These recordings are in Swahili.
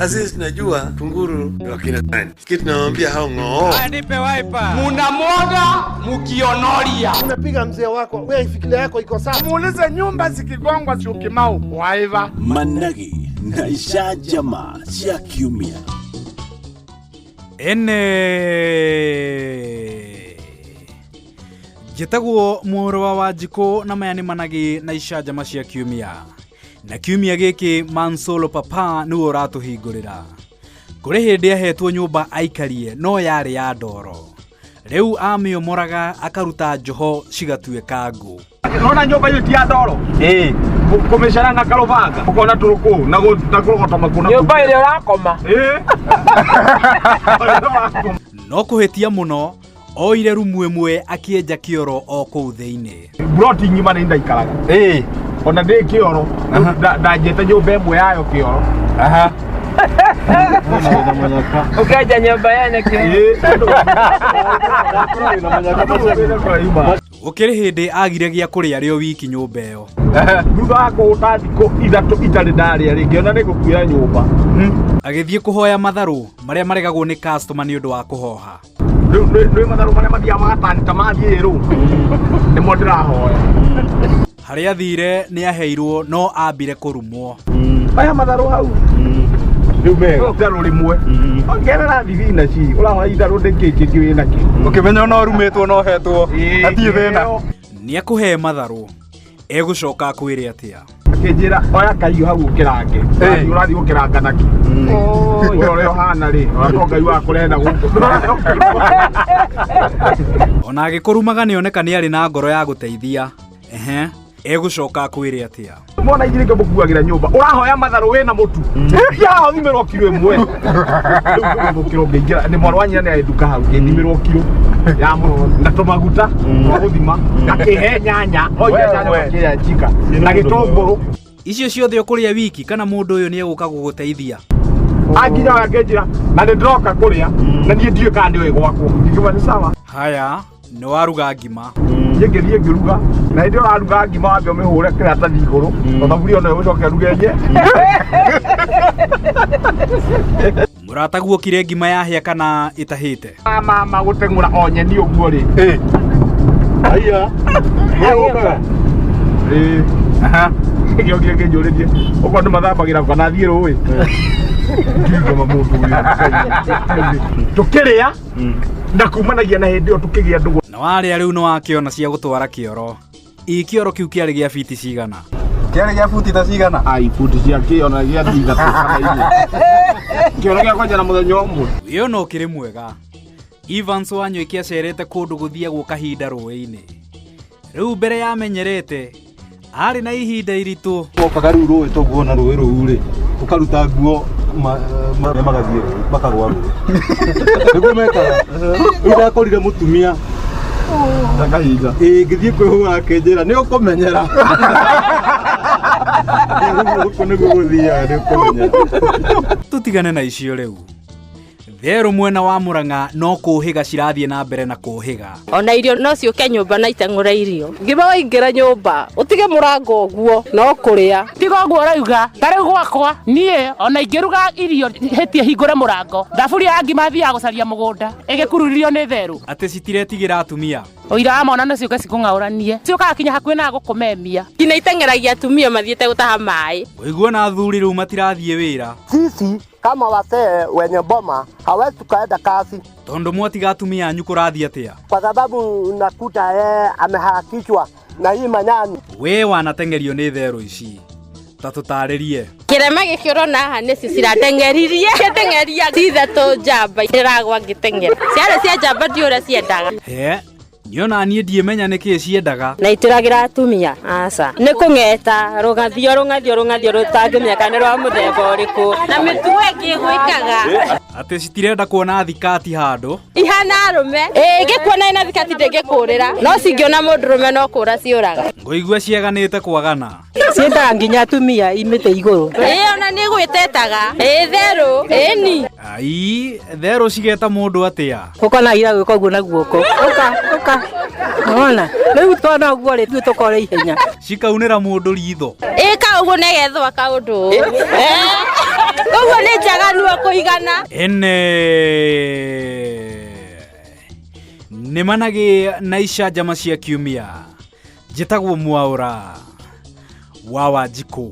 Sisi tunajua kunguru ni wakina nani. Kitu tunawaambia hao ng'oo. Nipe wiper. Munamwaga mukionoria. Unapiga mzee wako, wewe ifikiria yako iko sawa. Muulize nyumba zikigongwa si ukimau. Waiva. Managi na Icanjama cia kiumia. Gitagwo Mũrwa wa Njiko na maya nĩ Managi na Icanjama cia kiumia. Na kiumia gĩkĩ Mansolo Papa nĩwe ũratũhingũrĩra. Kũrĩ hĩndĩ ahetwo nyũmba aikarie no yarĩ ya ndoro. Rĩu amĩomoraga akaruta njoho cigatuĩka ngũ. Nona nyũmba hiyo ti ya ndoro. Kumeshana na kalobanga. Ukona turuku na kurogota makuna. Nyũmba ile urakoma. No kũhĩtia mũno oire rumu ĩmwe akĩenja kĩoro o kũu thĩinĩ. Broti nyima nĩ ndaikaraga. Ona ndĩ kĩoro ndanjete nyũmba ĩmwe yayo kĩoro. Ukaja nyũmba yene kĩoro. Gũkĩrĩ hĩndĩ agire gĩa kũrĩa rĩo wiki nyũmba ĩyo. Thutha wa kũhũta thikũ ithatũ itarĩ ndarĩa rĩngĩ ona nĩgũkuĩra nyũmba. Agĩthiĩ kũhoya matharũ marĩa maregagwo nĩ customer nĩ ũndũ wa kũhoha. Rĩu matharũ marĩa mathiaga magatani mathiĩ rũ. Nĩmo ndĩrahoya. Harĩa athire nĩ aheirwo no ambire kũrumwo. Aya matharũ hau. Rĩu mega. Itharũ rĩmwe. Ongerera thibinaci. Ũrahoya itharũ ndĩngĩkĩ wĩna kĩ. Ũkĩmenya no rumĩtwo no hetwo. Hatirĩ thĩna. Nĩ akũhe matharũ. Egũcoka kwĩre atĩa. Akĩnjĩra oya kahiũ hau ũkĩrange. Ũrathiĩ ũkĩranga naki. Ũrĩa ũhana rĩ. Ũratongai wa kũrenda gũkũ. Ona agĩkũrumaga nĩoneka nĩ arĩ na ngoro ya gũteithia. Egũcoka kwĩre atĩa. Mwana igirĩke mũkuagĩra nyũmba. Ũrahoya matharũ wĩna mũtu. Ya thimĩrwo kilo ĩmwe. Rĩu kilo ngĩingĩra nĩ mwana wa nyina nĩ arenduka hau ngĩthimĩrwo kilo ya mũtu na tũmaguta gũthima akĩhe nyanya oya nyanya wakĩya njika na gĩtũngũrũ. Icio ciothe ũkũrĩa wiki kana mũndũ ũyũ nĩ egũka gũgũteithia. Anginya akĩnjĩra na nĩ ndoka kũrĩa na niĩ ndiũĩ kana nĩ gwakwo. Ngĩkiuga nĩ sawa. Haya nĩ waruga ngima. Ngĩthiĩ ngĩruga na hĩndĩ ĩyo waruga ngima wambe ũmĩhũre kĩratathi igũrũ na thaburia no ũgũcoke rugenje. Mũrataguo kire ngima yahĩa kana ĩtahĩte. Mama gũteng'ũra o nyeni ũguo rĩ. Aya. Nĩũkaga. Ngĩokia ngĩnjũrĩrie ũko ndĩ mathambagĩra kana thiĩ rũĩ. Ngĩigua mũndũ ũyũ. Tũkĩrĩa na kumanagia na hĩndĩ ĩyo tũkĩgĩa ndũgũ. Na warĩa rĩu nĩ wakĩona cia gũtwara kĩoro. Kĩoro kĩu kĩarĩ gĩa biti cigana? Kĩarĩ gĩa buti ta cigana? Ai buti cia kĩona gĩa ithatũ kana inya. Kĩoro gĩa kwanja na mũthenya ũmwe. Wĩyo no kĩrĩ mwega. Evans Wanyoike acerete kũndũ gũthiagwo kahinda rũĩ-inĩ. Rĩu mbere yamenyerete arĩ na ihinda iritũ. Ũkaga rĩu rũĩ tũguona rũĩ rũu rĩ. Ũkaruta nguo magathiĩ makarũa rũĩ. Nĩguo mekaga. Ũrakorire mũtumia. Ndakahinga. Ngĩthiĩ kwĩhũra akĩnjĩra nĩ ũkũmenyera. Nĩguo gũthiaga nĩ ũkũmenyera. Tutigane na icio rĩu. Therũ mwena wa Mũrang'a no kũhĩga cirathiĩ na mbere na kũhĩga. Ona irio no ciũke nyũmba na iteng'ũra irio. Ngĩma waingĩra nyũmba ũtige mũrango ũguo no kũrĩa. Tiga ũguo ũrauga tarĩ gwakwa niĩ ona ingĩruga irio hĩtie hingũre mũrango. Thaburia ya ngima thiaga gũcaria mũgũnda ĩgĩkururio nĩ therũ. Atĩ citiretigĩra atumia. Ũira wa mwana nĩciũke cikũng'aũranie. Ciũkaga kinya hakuhĩ na gũkũmemia. Nginya iteng'eragia atumia mathiĩte gũtaha maĩ. Ũiguo na athuri rĩu matirathiĩ wĩra. Sisi kama wasee wenye boma hawezi tukaenda kazi. Tondũ mwatiga atumia anyu kũrathiĩ atĩa? Kwa sababu unakuta yeye amehakishwa na hii manyani. We wanateng'erio nĩ therũ ici. Ta tũtarĩrie. Kĩrema gĩkĩ ũrona haha nĩcio cirateng'eririe. Gĩteng'eria ithatũ njamba ndĩragwa ngĩteng'era. Ciarĩ cia njamba ndiũrĩa ciendaga. Niona niĩ ndiemenya nĩkĩ ciendaga. Na itũragĩra atumia. Aca. Nĩ kũng'eta rũng'athio rũtangĩmenya kana rwa mũthemba ũrĩkũ. Na mĩtugo ĩngĩ gwĩkaga. Atĩ citirenda kuona thikati handũ. Ihana arũme. Ngĩkuona ina thikati ndĩngĩkũrĩra. No cingĩona mũndũrũme no kũra ciũraga. Ngũigua ciaganĩte kwagana. Ciendaga nginya atumia imĩte igũrũ. Ona nĩ gwĩtetaga. Therũ. Ni. Ai, therũ cigeta mũndũ atĩa? Ũkona ira gwĩka ũguo na guoko. Ũka. Ona, rĩu twana ũguo rĩ tuĩ tũkore ihenya. Cikaunĩra mũndũ ritho. Ka ũguo nĩgethwa kaũndũ. Ũguo nĩ njaganu. kuigana ene nĩ Managi na icanjama cia kiumia. Njĩtagwo Mwaũra wa Wanjikũ.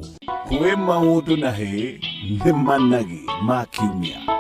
Kwĩ maũndũ na hĩ nĩ Managi ma kiumia.